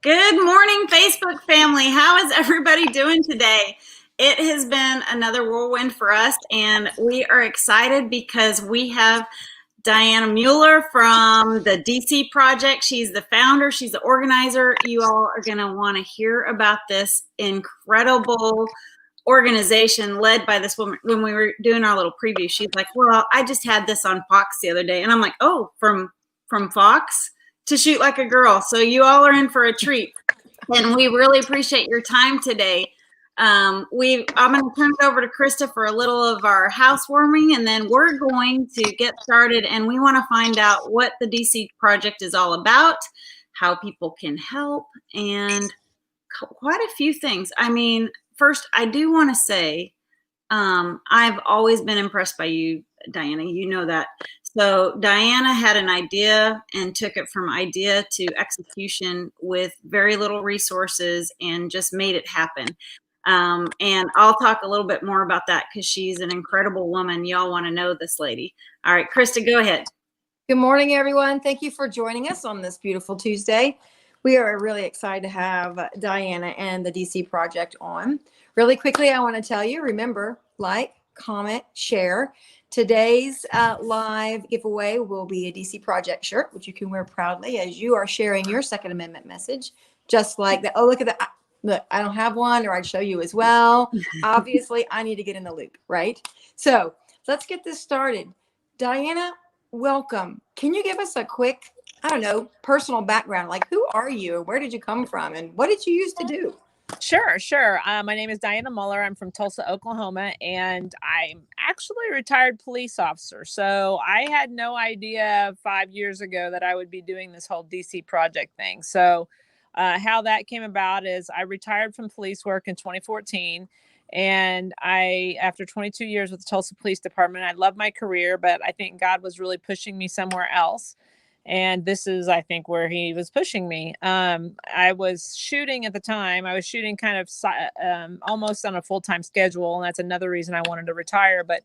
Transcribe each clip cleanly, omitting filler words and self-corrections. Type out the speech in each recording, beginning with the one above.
Good morning, Facebook family. How is everybody doing today? It has been another whirlwind for us, and we are excited because we have Diana Mueller from the DC Project. She's the founder, she's the organizer. You all are going to want to hear about this incredible organization led by this woman. When we were doing our little preview, she's like, "Well, I just had this on Fox the other day," and I'm like, "Oh, from Fox to Shoot Like a Girl." So you all are in for a treat, and we really appreciate your time today. I'm going to turn it over to Christa for a little of our housewarming, and then we're going to get started. And we want to find out what the DC Project is all about, how people can help, and quite a few things. I mean, first, I do want to say I've always been impressed by you, Diana. You know that. So Diana had an idea and took it from idea to execution with very little resources and just made it happen. And I'll talk a little bit more about that because she's an incredible woman. Y'all want to know this lady. All right, Christa, go ahead. Good morning, everyone. Thank you for joining us on this beautiful Tuesday. We are really excited to have Diana and the DC Project on. Really quickly, I want to tell you, remember, like, comment, share. Today's live giveaway will be a DC Project shirt, which you can wear proudly as you are sharing your Second Amendment message, just like that. Oh, look at that. Look, I don't have one, or I'd show you as well. Obviously, I need to get in the loop, right? So let's get this started. Diana, welcome. Can you give us a quick, I don't know, personal background? Like, who are you? Where did you come from? And what did you used to do? Sure. My name is Diana Mueller. I'm from Tulsa, Oklahoma, and I'm actually a retired police officer. So I had no idea 5 years ago that I would be doing this whole DC Project thing. So how that came about is I retired from police work in 2014. And after 22 years with the Tulsa Police Department, I love my career, but I think God was really pushing me somewhere else. And this is, I think, where he was pushing me. I was shooting at the time. I was shooting kind of almost on a full-time schedule, and that's another reason I wanted to retire. But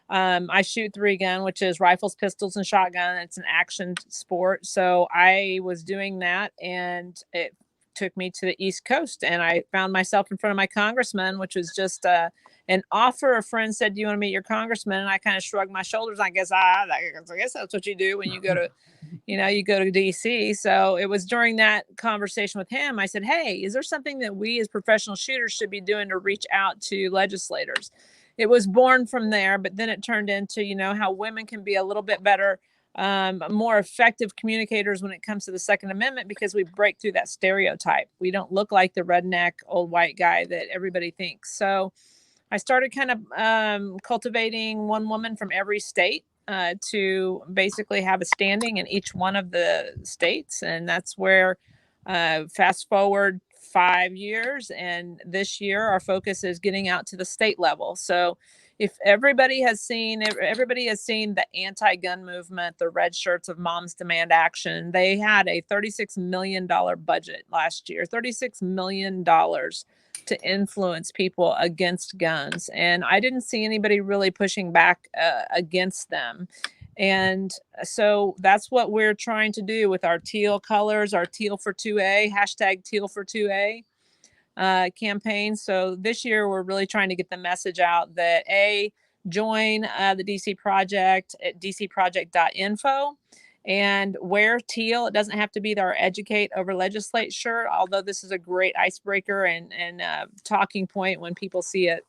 I shoot 3-gun, which is rifles, pistols, and shotgun. It's an action sport. So I was doing that, and it took me to the East Coast, and I found myself in front of my congressman, which was just an offer. A friend said, "Do you want to meet your congressman?" And I kind of shrugged my shoulders. I guess that's what you do when you go to, you go to DC. So it was during that conversation with him, I said, "Hey, is there something that we as professional shooters should be doing to reach out to legislators?" It was born from there, but then it turned into, how women can be a little bit better, more effective communicators when it comes to the Second Amendment, because we break through that stereotype. We don't look like the redneck old white guy that everybody thinks. So I started kind of cultivating one woman from every state to basically have a standing in each one of the states. And that's where, fast forward 5 years, and this year our focus is getting out to the state level. So if everybody has seen the anti-gun movement, the red shirts of Moms Demand Action, they had a $36 million budget last year, $36 million to influence people against guns. And I didn't see anybody really pushing back against them. And so that's what we're trying to do with our teal colors, our Teal for 2A, hashtag Teal for 2A campaign. So this year we're really trying to get the message out that join the DC Project at dcproject.info and wear teal. It doesn't have to be our educate over legislate shirt, although this is a great icebreaker and talking point when people see it.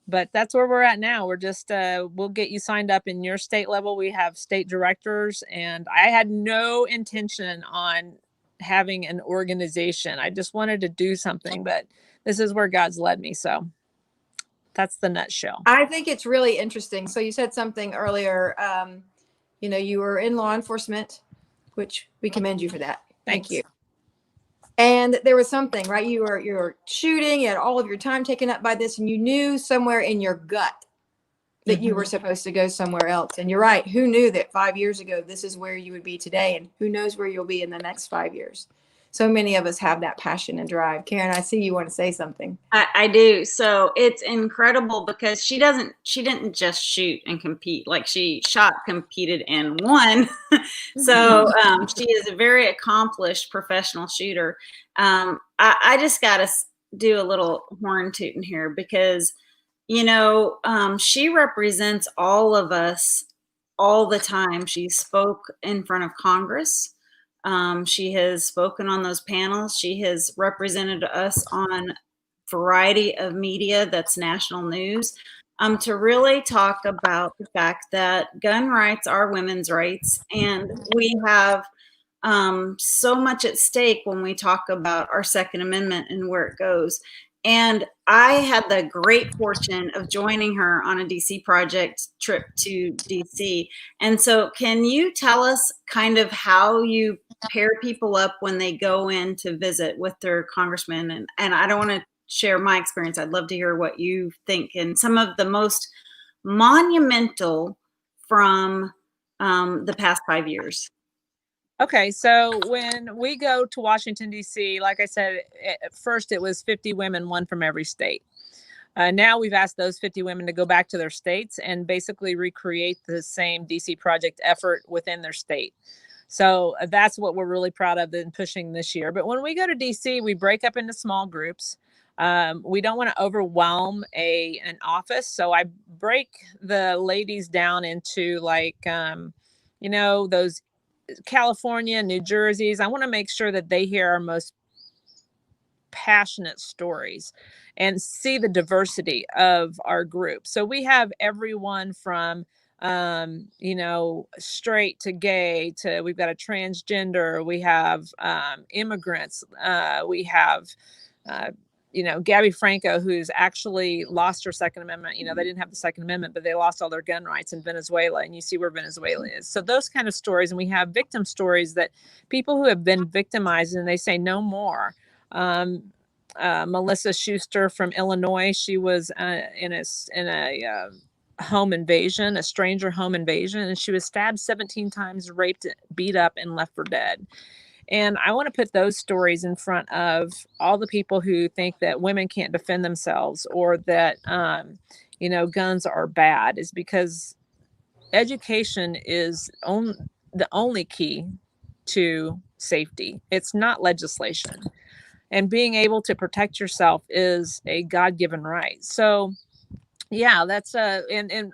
But that's where we're at now. We're just, we'll get you signed up in your state level. We have state directors, and I had no intention on having an organization. I just wanted to do something, but this is where God's led me. So that's the nutshell. I think it's really interesting. So you said something earlier, you were in law enforcement, which we commend you for that. Thank you. And there was something, right? You were shooting, you had all of your time taken up by this, and you knew somewhere in your gut that you were supposed to go somewhere else. And you're right. Who knew that 5 years ago, this is where you would be today? And who knows where you'll be in the next 5 years? so many of us have that passion and drive. Karen, I see you want to say something. I do. So it's incredible because she didn't just shoot and compete. Like she shot, competed, and won. So she is a very accomplished professional shooter. I just got to do a little horn tooting here because, she represents all of us all the time. She spoke in front of Congress. She has spoken on those panels. She has represented us on variety of media that's national news, to really talk about the fact that gun rights are women's rights, and we have so much at stake when we talk about our Second Amendment and where it goes. And I had the great fortune of joining her on a DC project trip to DC. And so, can you tell us kind of how you pair people up when they go in to visit with their congressman? And I don't want to share my experience. I'd love to hear what you think and some of the most monumental from the past 5 years. Okay, so when we go to Washington, D.C., like I said, at first it was 50 women, one from every state. Now we've asked those 50 women to go back to their states and basically recreate the same DC project effort within their state. So that's what we're really proud of in pushing this year. But when we go to DC, we break up into small groups. We don't want to overwhelm an office. So I break the ladies down into those California, New Jersey's. I want to make sure that they hear our most passionate stories and see the diversity of our group. So we have everyone from straight to gay to we've got a transgender, we have immigrants, we have Gabby Franco, who's actually lost her Second Amendment. They didn't have the Second Amendment, but they lost all their gun rights in Venezuela. And you see where Venezuela is. So those kind of stories. And we have victim stories that people who have been victimized and they say no more. Melissa Schuster from Illinois, she was in a home invasion, a stranger home invasion, and she was stabbed 17 times, raped, beat up, and left for dead. And I want to put those stories in front of all the people who think that women can't defend themselves or that, guns are bad, is because education is the only key to safety. It's not legislation. And being able to protect yourself is a God-given right. So, yeah, that's and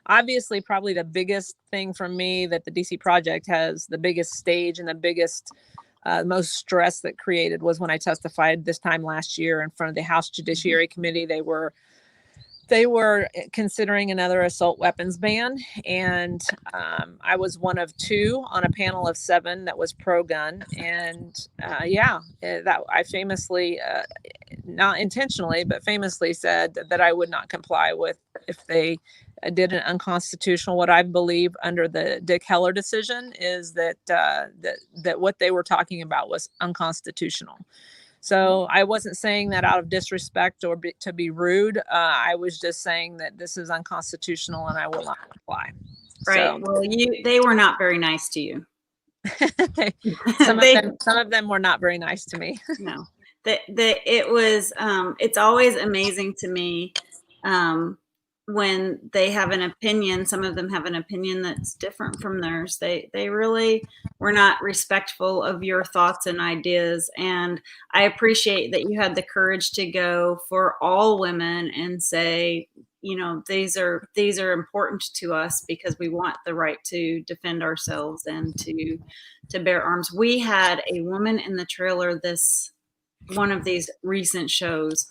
obviously probably the biggest thing for me that the DC project has the biggest stage and the biggest most stress that created was when I testified this time last year in front of the House Judiciary Committee. They were considering another assault weapons ban, and I was one of two on a panel of 7 that was pro-gun. And that I famously, not intentionally, but famously said that I would not comply with if they did an unconstitutional. What I believe under the Dick Heller decision is that what they were talking about was unconstitutional. So I wasn't saying that out of disrespect or to be rude. I was just saying that this is unconstitutional and I will not comply. Right. So, well, they were not very nice to you. Some of them were not very nice to me. No, it's always amazing to me when they have an opinion. Some of them have an opinion that's different from theirs. They really were not respectful of your thoughts and ideas. And I appreciate that you had the courage to go for all women and say, these are important to us because we want the right to defend ourselves and to bear arms. We had a woman in the trailer one of these recent shows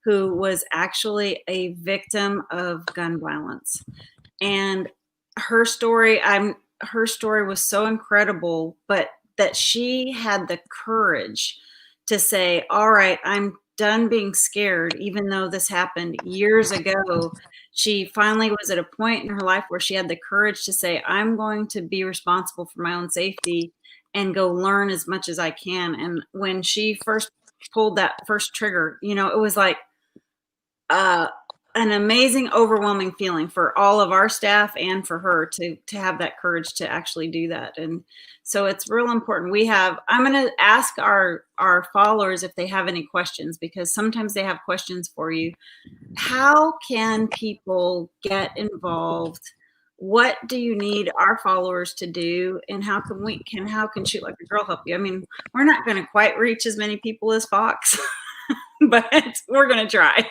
who was actually a victim of gun violence. And her story was so incredible, but that she had the courage to say, all right, I'm done being scared, even though this happened years ago. She finally was at a point in her life where she had the courage to say, I'm going to be responsible for my own safety and go learn as much as I can. And when she first pulled that first trigger, it was like, an amazing, overwhelming feeling for all of our staff and for her to have that courage to actually do that. And so it's real important. I'm going to ask our followers if they have any questions, because sometimes they have questions for you. How can people get involved? What do you need our followers to do? And how can Shoot Like a Girl help you? I mean, we're not going to quite reach as many people as Fox, but we're going to try.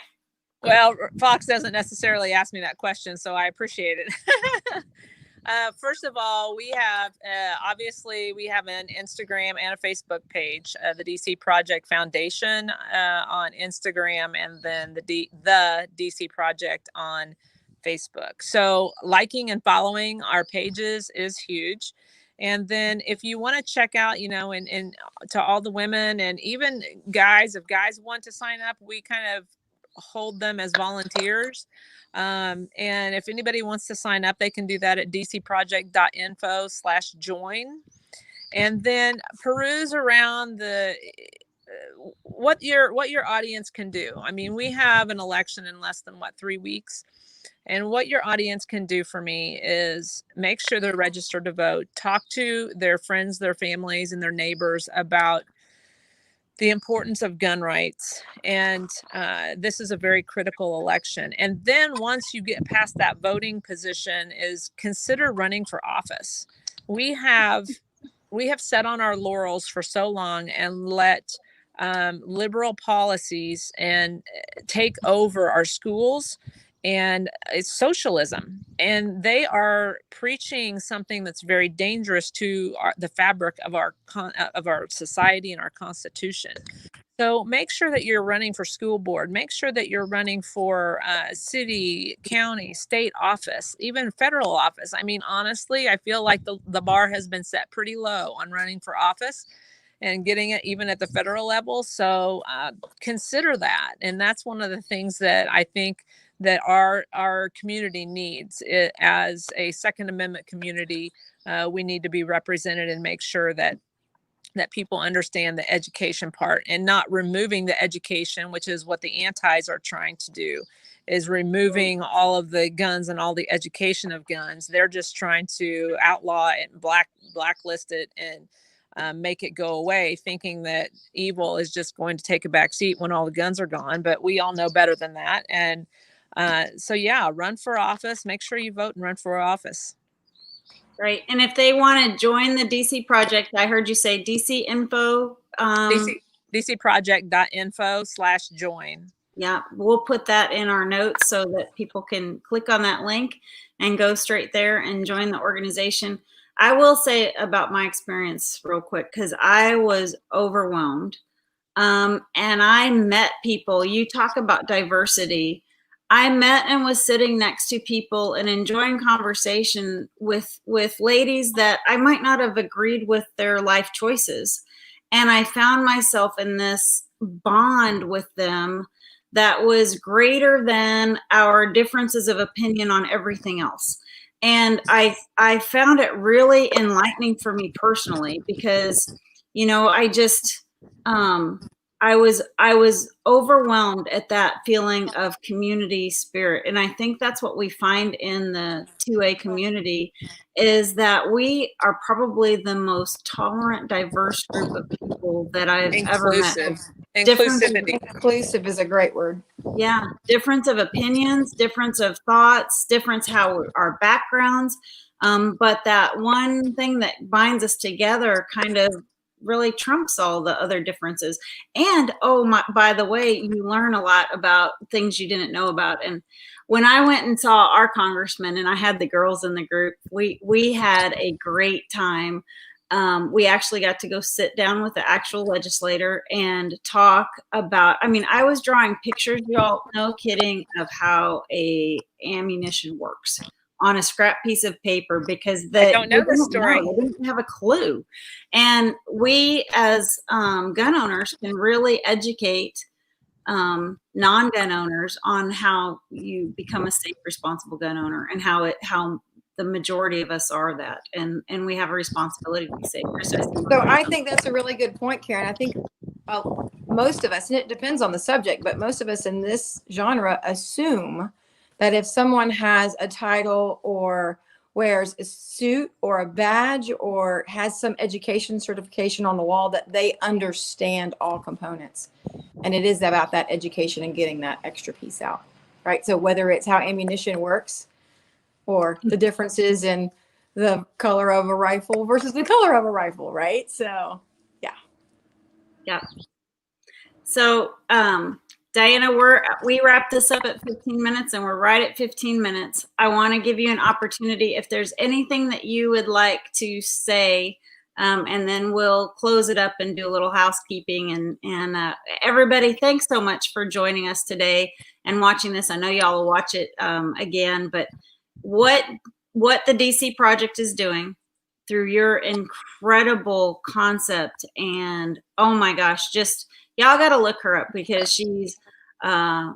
Well, Fox doesn't necessarily ask me that question, so I appreciate it. First of all, we have, obviously, we have an Instagram and a Facebook page, the DC Project Foundation on Instagram, and then the DC Project on Facebook. So liking and following our pages is huge. And then if you want to check out, and to all the women and even guys, if guys want to sign up, we kind of hold them as volunteers. And if anybody wants to sign up, they can do that at dcproject.info/join. And then peruse around what your audience can do. I mean, we have an election in less than 3 weeks. And what your audience can do for me is make sure they're registered to vote, talk to their friends, their families, and their neighbors about the importance of gun rights. And this is a very critical election. And then once you get past that voting position, is consider running for office. We have sat on our laurels for so long and let liberal policies and take over our schools, and it's socialism, and they are preaching something that's very dangerous to the fabric of our society and our Constitution. So make sure that you're running for school board. Make sure that you're running for city, county, state office, even federal office. I mean, honestly, I feel like the bar has been set pretty low on running for office and getting it even at the federal level. So consider that. And that's one of the things that I think that our community needs. As a Second Amendment community, we need to be represented and make sure that people understand the education part, and not removing the education, which is what the antis are trying to do, is removing all of the guns and all the education of guns. They're just trying to outlaw it and blacklist it and make it go away, thinking that evil is just going to take a back seat when all the guns are gone. But we all know better than that. And so yeah, run for office. Make sure you vote and run for office. Right. And if they want to join the DC Project, I heard you say DC Info. dcproject.info/join. Yeah, we'll put that in our notes so that people can click on that link and go straight there and join the organization. I will say about my experience real quick, because I was overwhelmed. And I met people. You talk about diversity. I met and was sitting next to people and enjoying conversation with ladies that I might not have agreed with their life choices. And I found myself in this bond with them that was greater than our differences of opinion on everything else. And I found it really enlightening for me personally, because, I just, I was overwhelmed at that feeling of community spirit. And I think that's what we find in the 2A community, is that we are probably the most tolerant, diverse group of people that I've ever met. Inclusive is a great word. Yeah. Difference of opinions, difference of thoughts, difference how our backgrounds. But that one thing that binds us together kind of really trumps all the other differences. And by the way, you learn a lot about things you didn't know about. And when I went and saw our congressman, and I had the girls in the group, we had a great time. We actually got to go sit down with the actual legislator and talk about, I was drawing pictures, y'all, no kidding, of how a ammunition works on a scrap piece of paper, because I don't know the story. They didn't have a clue. And we as gun owners can really educate non-gun owners on how you become a safe, responsible gun owner, and how the majority of us are that, and we have a responsibility to be safe. So I think that's a really good point, Karen. I think most of us, and it depends on the subject, but most of us in this genre assume that if someone has a title or wears a suit or a badge or has some education certification on the wall, that they understand all components. And it is about that education and getting that extra piece out, right? So whether it's how ammunition works or the differences in the color of a rifle versus the color of a rifle, right? So, yeah. Yeah. So, Diana, we wrapped this up at 15 minutes and we're right at 15 minutes. I want to give you an opportunity if there's anything that you would like to say, and then we'll close it up and do a little housekeeping. And everybody, thanks so much for joining us today and watching this. I know y'all will watch it again, but what the DC Project is doing through your incredible concept, and oh my gosh, just y'all got to look her up because she's a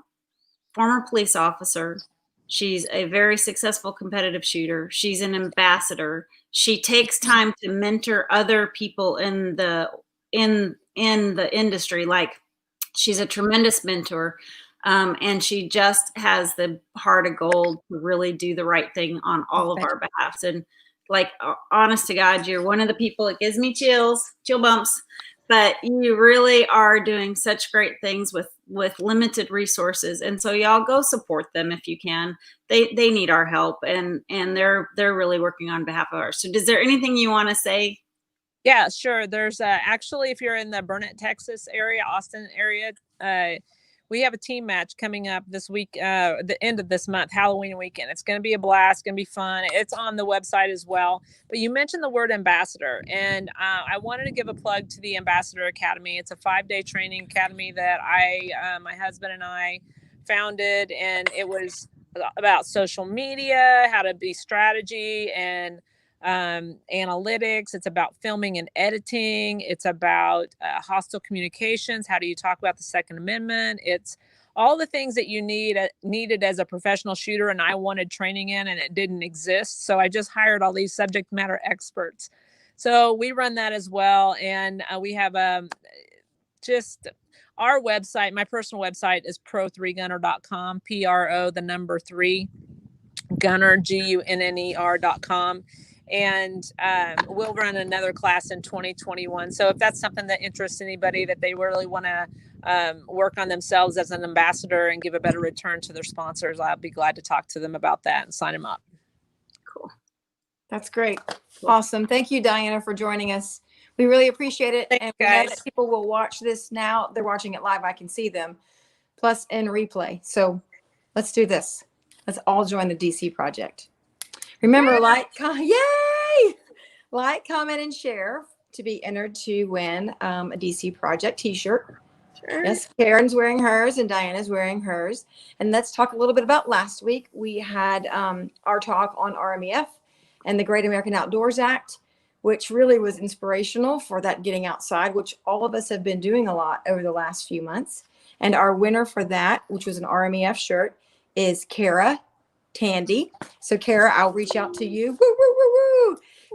former police officer. She's a very successful competitive shooter. She's an ambassador. She takes time to mentor other people in the industry. Like, she's a tremendous mentor. And she just has the heart of gold to really do the right thing on all of our behalfs. And like, honest to God, you're one of the people that gives me chill bumps, but you really are doing such great things with limited resources. And so y'all go support them if you can. They need our help, and they're really working on behalf of ours. So is there anything you want to say? Yeah, sure. There's actually, if you're in the Burnett, Texas area, Austin area, we have a team match coming up this week, the end of this month, Halloween weekend. It's going to be a blast, going to be fun. It's on the website as well. But you mentioned the word ambassador, and I wanted to give a plug to the Ambassador Academy. It's a 5-day training academy that my husband and I founded, and it was about social media, how to be strategy and analytics. It's about filming and editing. It's about hostile communications. How do you talk about the Second Amendment? It's all the things that you needed as a professional shooter, and I wanted training in, and it didn't exist. So I just hired all these subject matter experts. So we run that as well, and we have just our website. My personal website is pro3gunner.com. PRO the number 3 gunner GUNNER.com. And we'll run another class in 2021. So if that's something that interests anybody, that they really want to work on themselves as an ambassador and give a better return to their sponsors, I'll be glad to talk to them about that and sign them up. Cool. That's great. Cool. Awesome. Thank you, Diana, for joining us. We really appreciate it. Thanks, and we know that people will watch this now. They're watching it live. I can see them, plus in replay. So let's do this. Let's all join the DC Project. Remember, yay! Like, comment, and share to be entered to win a DC Project t-shirt. Sure. Yes, Karen's wearing hers and Diana's wearing hers. And let's talk a little bit about last week. We had our talk on RMEF and the Great American Outdoors Act, which really was inspirational for that getting outside, which all of us have been doing a lot over the last few months. And our winner for that, which was an RMEF shirt, is Kara Tandy. So Kara, I'll reach out to you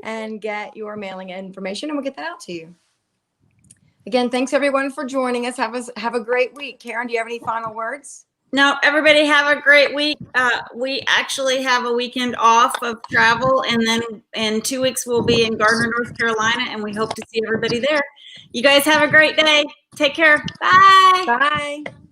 and get your mailing information, and we'll get that out to you. Again, thanks everyone for joining us. Have a great week. Karen, do you have any final words? No, everybody have a great week. We actually have a weekend off of travel, and then in 2 weeks we'll be in Gardner, North Carolina, and we hope to see everybody there. You guys have a great day. Take care. Bye. Bye.